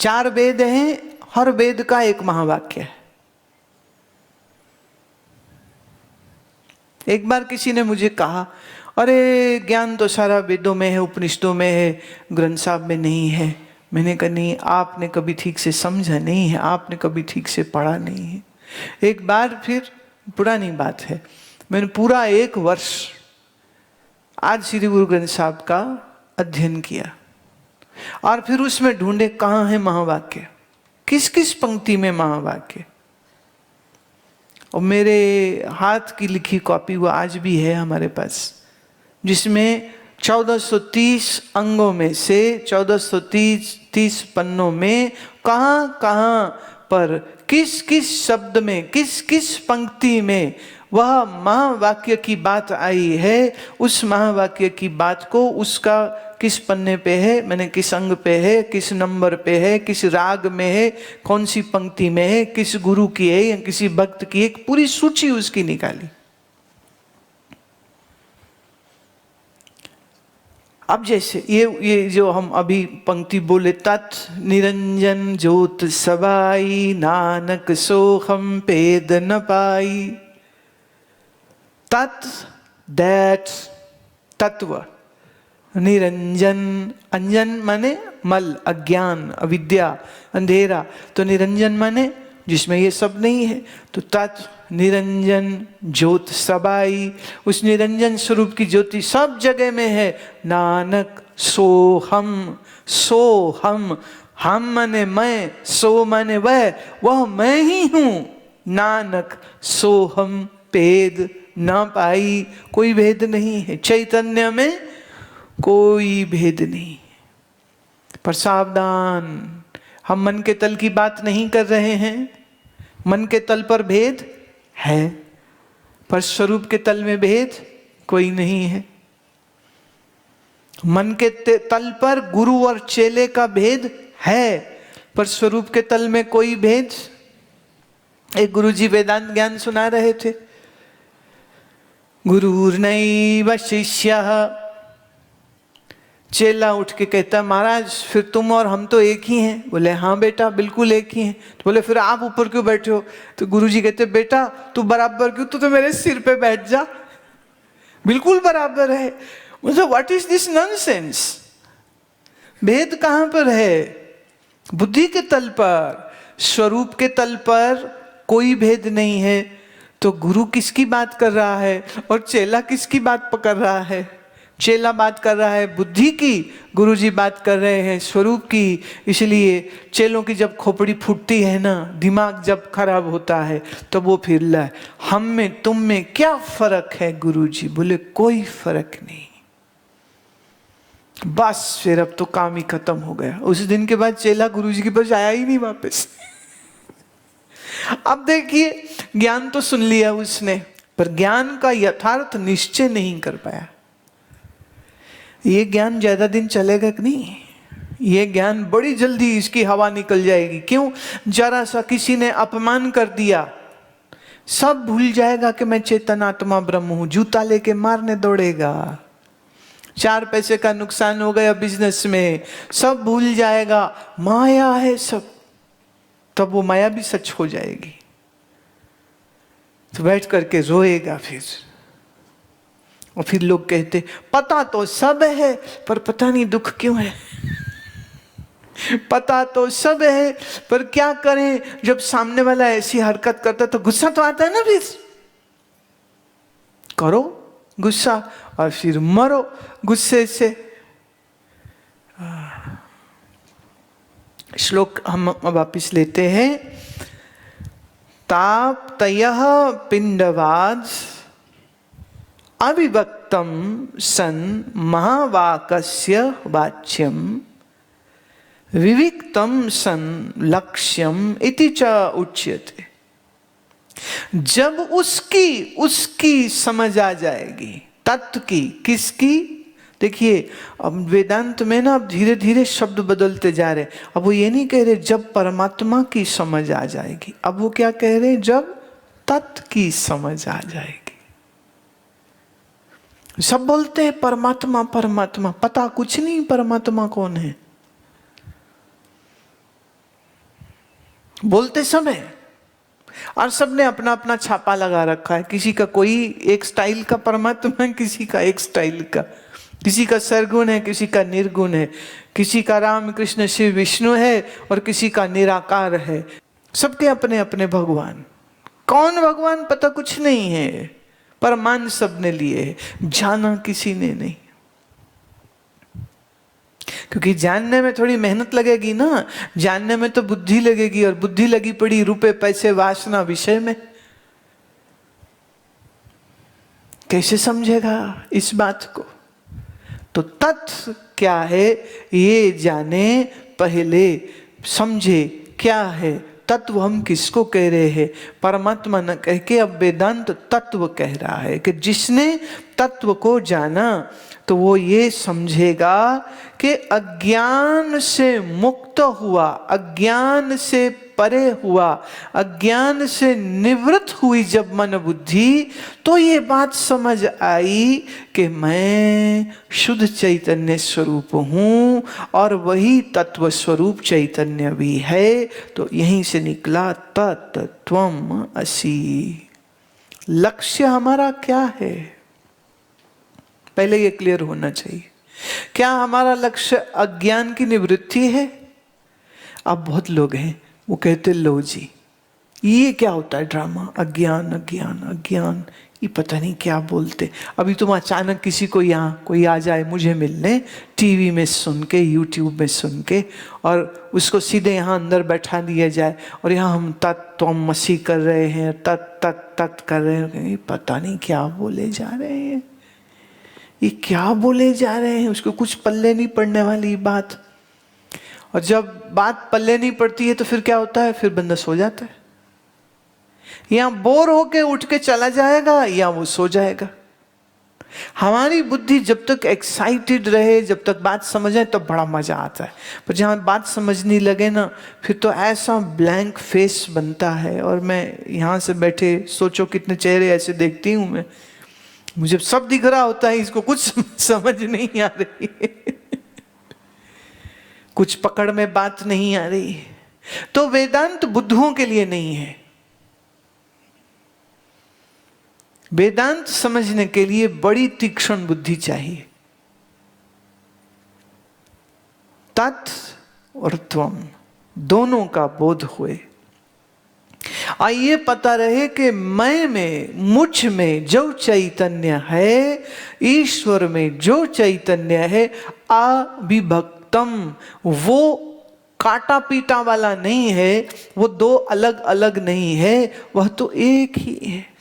4 वेद हैं, हर वेद का एक महावाक्य है। एक बार किसी ने मुझे कहा, अरे ज्ञान तो सारा वेदों में है, उपनिषदों में है, ग्रंथ साहब में नहीं है। मैंने कहा नहीं, आपने कभी ठीक से समझा नहीं है, आपने कभी ठीक से पढ़ा नहीं है। एक बार फिर, पुरानी बात है, मैंने पूरा 1 वर्ष आज श्री गुरु ग्रंथ साहब का अध्ययन किया और फिर उसमें ढूंढे कहाँ है महावाक्य, किस किस पंक्ति में महावाक्य। और मेरे हाथ की लिखी कॉपी वो आज भी है हमारे पास, जिसमें 1430 अंगों में से 1430 पन्नों में कहाँ कहाँ पर किस किस शब्द में, किस किस पंक्ति में वह महावाक्य की बात आई है, उस महावाक्य की बात को उसका किस पन्ने पे है, मैंने किस अंग पे है, किस नंबर पे है, किस राग में है, कौन सी पंक्ति में है, किस गुरु की है या किसी भक्त की, एक पूरी सूची उसकी निकाली। अब जैसे ये जो हम अभी पंक्ति बोले, तत् निरंजन ज्योत सबाई, नानक सोहम पेद न पाई। तत्, दैट, तत्व, निरंजन, अंजन माने मल, अज्ञान, अविद्या, अंधेरा, तो निरंजन माने जिसमें ये सब नहीं है, तो तत् निरंजन ज्योत सबाई, उस निरंजन स्वरूप की ज्योति सब जगह में है। नानक सोहम, सोहम, हम माने मैं, सो माने वह मैं ही हूं। नानक सोहम पेद न पाई, कोई भेद नहीं है चैतन्य में, कोई भेद नहीं। पर सावधान, हम मन के तल की बात नहीं कर रहे हैं। मन के तल पर भेद है, पर स्वरूप के तल में भेद कोई नहीं है। मन के तल पर गुरु और चेले का भेद है, पर स्वरूप के तल में कोई भेद। एक गुरुजी वेदांत ज्ञान सुना रहे थे। गुरुर्नैव शिष्यः, चेला उठ के कहता, महाराज फिर तुम और हम तो एक ही हैं। बोले हाँ बेटा, बिल्कुल एक ही हैं। तो बोले फिर आप ऊपर क्यों बैठे हो? तो गुरुजी कहते, बेटा तू बराबर क्यों, तू तो मेरे सिर पे बैठ जा, बिल्कुल बराबर है। मतलब व्हाट इज दिस नॉनसेंस? भेद कहाँ पर है? बुद्धि के तल पर, स्वरूप के तल पर कोई भेद नहीं है। तो गुरु किसकी बात कर रहा है और चेला किसकी बात पकड़ रहा है? चेला बात कर रहा है बुद्धि की, गुरुजी बात कर रहे हैं स्वरूप की। इसलिए चेलों की जब खोपड़ी फूटती है ना, दिमाग जब खराब होता है, तो वो फिर ला, हम में तुम में क्या फर्क है गुरुजी? बोले कोई फर्क नहीं। बस फिर अब तो काम ही खत्म हो गया। उस दिन के बाद चेला गुरुजी के पास आया ही नहीं वापस। अब देखिए, ज्ञान तो सुन लिया उसने, पर ज्ञान का यथार्थ निश्चय नहीं कर पाया। ये ज्ञान ज्यादा दिन चलेगा कि नहीं? ये ज्ञान बड़ी जल्दी इसकी हवा निकल जाएगी। क्यों? जरा सा किसी ने अपमान कर दिया, सब भूल जाएगा कि मैं चेतन आत्मा ब्रह्म हूं, जूता लेके मारने दौड़ेगा। 4 पैसे का नुकसान हो गया बिजनेस में, सब भूल जाएगा, माया है सब। तब वो माया भी सच हो जाएगी, तो बैठ करके रोएगा फिर। और फिर लोग कहते, पता तो सब है पर पता नहीं दुख क्यों है। पता तो सब है पर क्या करें, जब सामने वाला ऐसी हरकत करता तो गुस्सा तो आता है ना। फिर करो गुस्सा और फिर मरो गुस्से से। श्लोक हम वापिस लेते हैं। ताप तयः पिंडवाद अविभक्तम सन महावाकस्य वाच्यम विविक्तम सन लक्ष्यम इति च उच्यते। जब उसकी समझ आ जाएगी, तत्व की, किसकी? देखिए अब वेदांत में ना अब धीरे धीरे शब्द बदलते जा रहे। अब वो ये नहीं कह रहे जब परमात्मा की समझ आ जाएगी, अब वो क्या कह रहे? जब तत्व की समझ आ जाएगी। सब बोलते हैं परमात्मा परमात्मा, पता कुछ नहीं परमात्मा कौन है। बोलते समय। और सबने अपना अपना छापा लगा रखा है, किसी का कोई एक स्टाइल का परमात्मा है, किसी का एक स्टाइल का, किसी का सरगुण है, किसी का निर्गुण है, किसी का राम कृष्ण शिव विष्णु है और किसी का निराकार है। सबके अपने अपने भगवान। कौन भगवान पता कुछ नहीं है, पर मान सबने लिए है, जाना किसी ने नहीं। क्योंकि जानने में थोड़ी मेहनत लगेगी ना, जानने में तो बुद्धि लगेगी, और बुद्धि लगी पड़ी रुपए पैसे वासना विषय में। कैसे समझेगा इस बात को? तो तत्व क्या है ये जाने, पहले समझे क्या है तत्व। हम किसको कह रहे हैं? परमात्मा न कह के अब वेदांत तत्व कह रहा है कि जिसने तत्व को जाना तो वो ये समझेगा कि अज्ञान से मुक्त हुआ, अज्ञान से परे हुआ, अज्ञान से निवृत्त हुई जब मन बुद्धि, तो ये बात समझ आई कि मैं शुद्ध चैतन्य स्वरूप हूं और वही तत्व स्वरूप चैतन्य भी है। तो यहीं से निकला तत्त्वम् असि। लक्ष्य हमारा क्या है, पहले ये क्लियर होना चाहिए। क्या हमारा लक्ष्य अज्ञान की निवृत्ति है? अब बहुत लोग हैं वो कहते लो जी ये क्या होता है ड्रामा, अज्ञान अज्ञान अज्ञान, ये पता नहीं क्या बोलते। अभी तुम अचानक किसी को यहाँ कोई आ जाए मुझे मिलने, टीवी में सुन के, यूट्यूब में सुन के, और उसको सीधे यहाँ अंदर बैठा दिया जाए और यहाँ हम तत्त्वमसि कर रहे हैं, तत् कर रहे हैं, पता नहीं क्या बोले जा रहे हैं, ये क्या बोले जा रहे हैं, उसको कुछ पल्ले नहीं पड़ने वाली बात। और जब बात पल्ले नहीं पड़ती है तो फिर क्या होता है, फिर बंदा सो जाता है, या बोर होके उठ के चला जाएगा या वो सो जाएगा। हमारी बुद्धि जब तक एक्साइटेड रहे, जब तक बात समझे तो बड़ा मजा आता है, पर जहाँ बात समझने लगे ना फिर तो ऐसा ब्लैंक फेस बनता है। और मैं यहाँ से बैठे सोचो कितने चेहरे ऐसे देखती हूँ मैं, मुझे सब दिख रहा होता है, इसको कुछ समझ नहीं आ रही कुछ पकड़ में बात नहीं आ रही। तो वेदांत बुद्धुओं के लिए नहीं है। वेदांत समझने के लिए बड़ी तीक्ष्ण बुद्धि चाहिए। तत् और त्वम दोनों का बोध हुए, आइए पता रहे कि मैं में, मुझ में जो चैतन्य है, ईश्वर में जो चैतन्य है, अविभक्तम, वो काटा पीटा वाला नहीं है, वो दो अलग अलग नहीं है, वह तो एक ही है।